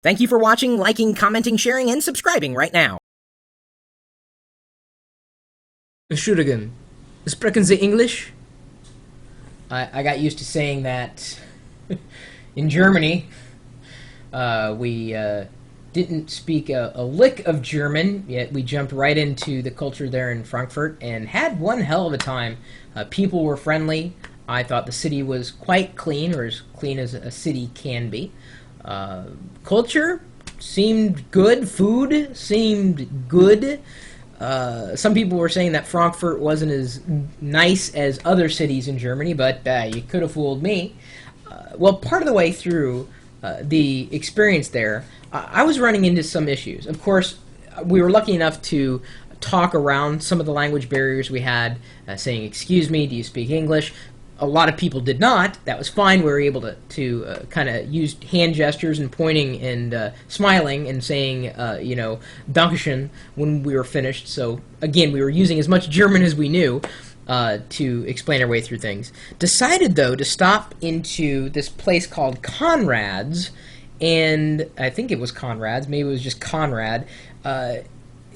Thank you for watching, liking, commenting, sharing, and subscribing right now. Entschuldigen, sprechen Sie English? I got used to saying that in Germany. We didn't speak a lick of German, yet we jumped right into the culture there in Frankfurt and had one hell of a time. People were friendly. I thought the city was quite clean, or as clean as a city can be. Culture seemed good. Food seemed good. Some people were saying that Frankfurt wasn't as nice as other cities in Germany, but you could have fooled me. Well, part of the way through the experience there, I was running into some issues. Of course, we were lucky enough to talk around some of the language barriers we had, saying, "Excuse me, do you speak English?" A lot of people did not. That was fine. We were able to kind of use hand gestures and pointing and smiling and saying, Dankeschön when we were finished. So, again, we were using as much German as we knew to explain our way through things. Decided, though, to stop into this place called Conrad's, and I think it was Conrad's. Maybe it was just Conrad.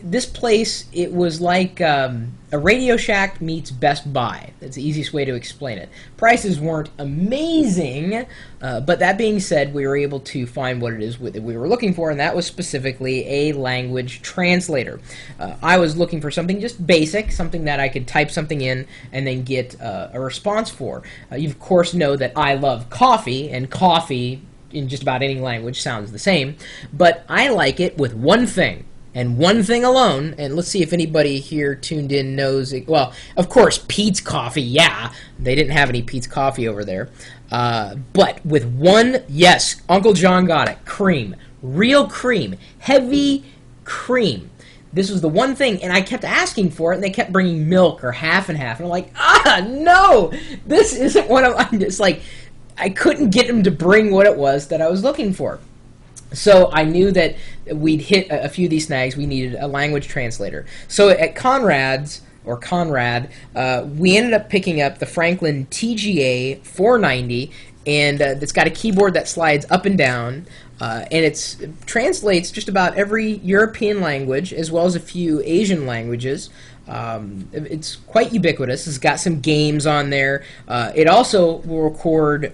This place, it was like a Radio Shack meets Best Buy. That's the easiest way to explain it. Prices weren't amazing, but that being said, we were able to find what it is that we were looking for, and that was specifically a language translator. I was looking for something just basic, something that I could type something in and then get a response for. You, of course, know that I love coffee, and coffee in just about any language sounds the same, but I like it with one thing. And one thing alone, and let's see if anybody here tuned in knows it. Well, of course, Pete's Coffee, yeah. They didn't have any Pete's Coffee over there. But with one, yes, Uncle John got it. Cream. Real cream. Heavy cream. This was the one thing, and I kept asking for it, and they kept bringing milk or half and half. And I'm like, no! This isn't what I'm just like, I couldn't get them to bring what it was that I was looking for. So I knew that we'd hit a few of these snags. We needed a language translator. So at Conrad, we ended up picking up the Franklin TGA 490, and it's got a keyboard that slides up and down, and it translates just about every European language as well as a few Asian languages. It's quite ubiquitous. It's got some games on there. It also will record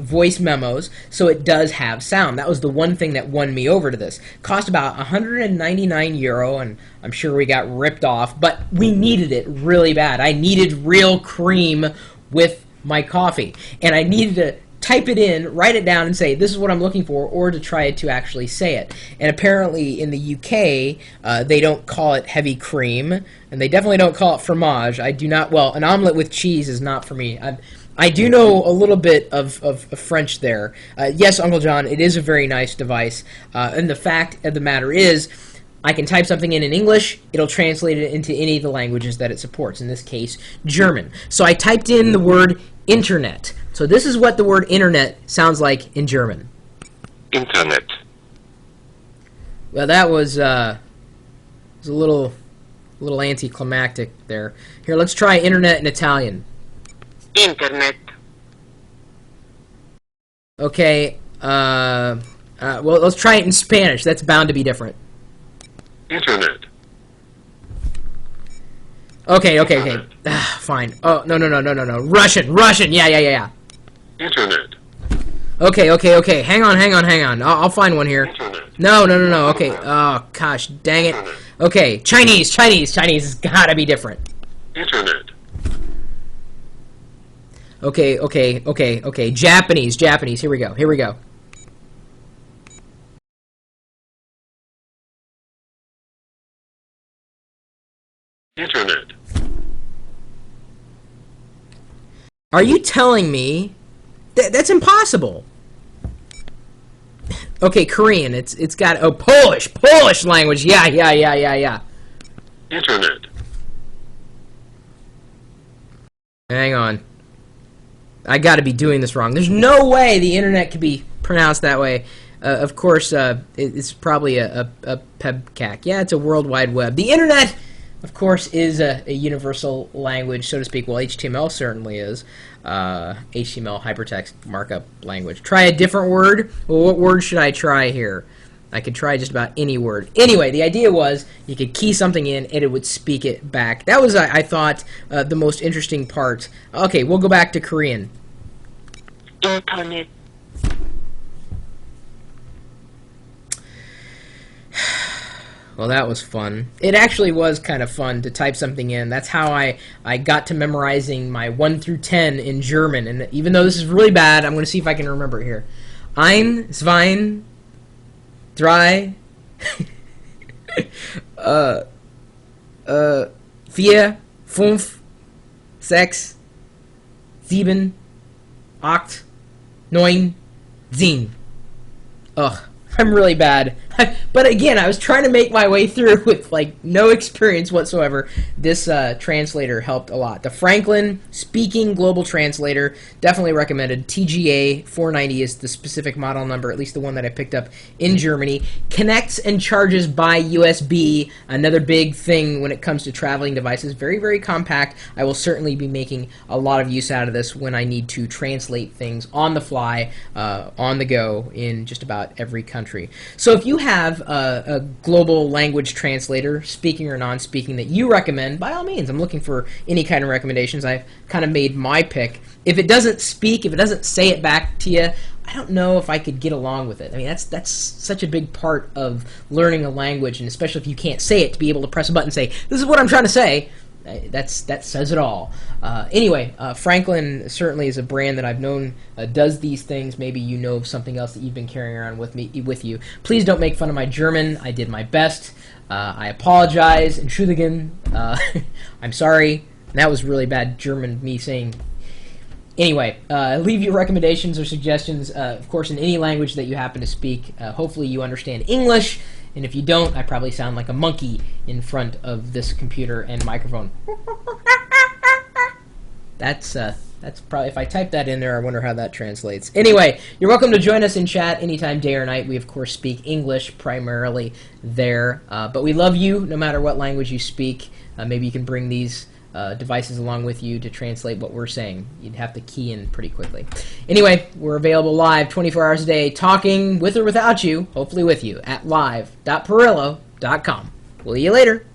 voice memos, so it does have sound. That was the one thing that won me over to this. Cost about €199, and I'm sure we got ripped off, but we needed it really bad. I needed real cream with my coffee, and I needed to type it in, write it down, and say, this is what I'm looking for, or to try to actually say it. And apparently in the UK, they don't call it heavy cream, and they definitely don't call it fromage. I do not, well, an omelet with cheese is not for me. I do know a little bit of French there. Yes, Uncle John, it is a very nice device, and the fact of the matter is, I can type something in English, it'll translate it into any of the languages that it supports, in this case, German. So I typed in the word internet. So this is what the word internet sounds like in German. Internet. Well, that was a little anticlimactic there. Here, let's try internet in Italian. Internet. Okay, well, let's try it in Spanish. That's bound to be different. Internet. Okay. Fine. Oh, no. Russian. Yeah. Internet. Okay. Hang on. I'll find one here. Internet. No. Okay. Oh, gosh, dang it. Internet. Okay, Chinese has gotta be different. Internet. Okay. Japanese. Here we go. Internet. Are you telling me that's impossible? Okay, Korean. It's got Polish language. Yeah. Internet. Hang on. I got to be doing this wrong. There's no way the internet could be pronounced that way. Of course, it's probably a pebcac. Yeah, it's a World Wide Web. The internet, of course, is a universal language, so to speak. Well, HTML certainly is. HTML hypertext markup language. Try a different word. Well, what word should I try here? I could try just about any word. Anyway, the idea was you could key something in and it would speak it back. That was, I thought, the most interesting part. Okay, we'll go back to Korean. Internet. Well, that was fun. It actually was kind of fun to type something in. That's how I got to memorizing my 1 through 10 in German. And even though this is really bad, I'm going to see if I can remember it here. Ein, zwei, drei, vier, fünf, sechs, sieben, acht, neun, zehn. Ugh, I'm really bad. But again, I was trying to make my way through with like no experience whatsoever. This translator helped a lot. The Franklin Speaking Global Translator, definitely recommended. TGA 490 is the specific model number, at least the one that I picked up in Germany. Connects and charges by USB, another big thing when it comes to traveling devices. Very, very compact. I will certainly be making a lot of use out of this when I need to translate things on the fly, on the go, in just about every country. So if you have a global language translator, speaking or non-speaking, that you recommend, by all means, I'm looking for any kind of recommendations. I've kind of made my pick. If it doesn't speak, if it doesn't say it back to you, I don't know if I could get along with it. I mean, that's such a big part of learning a language, and especially if you can't say it, to be able to press a button and say, this is what I'm trying to say. That says it all. Anyway, Franklin certainly is a brand that I've known does these things. Maybe you know of something else that you've been carrying around with you. Please don't make fun of my German. I did my best. I apologize. Entschuldigen. I'm sorry. That was really bad German, me saying. Anyway, leave your recommendations or suggestions, of course, in any language that you happen to speak. Hopefully you understand English. And if you don't, I probably sound like a monkey in front of this computer and microphone. That's probably, if I type that in there, I wonder how that translates. Anyway, you're welcome to join us in chat anytime, day or night. We, of course, speak English primarily there. But we love you no matter what language you speak. Maybe you can bring these devices along with you to translate what we're saying. You'd have to key in pretty quickly. Anyway, we're available live 24 hours a day, talking with or without you, hopefully with you, at live.pirillo.com. We'll see you later.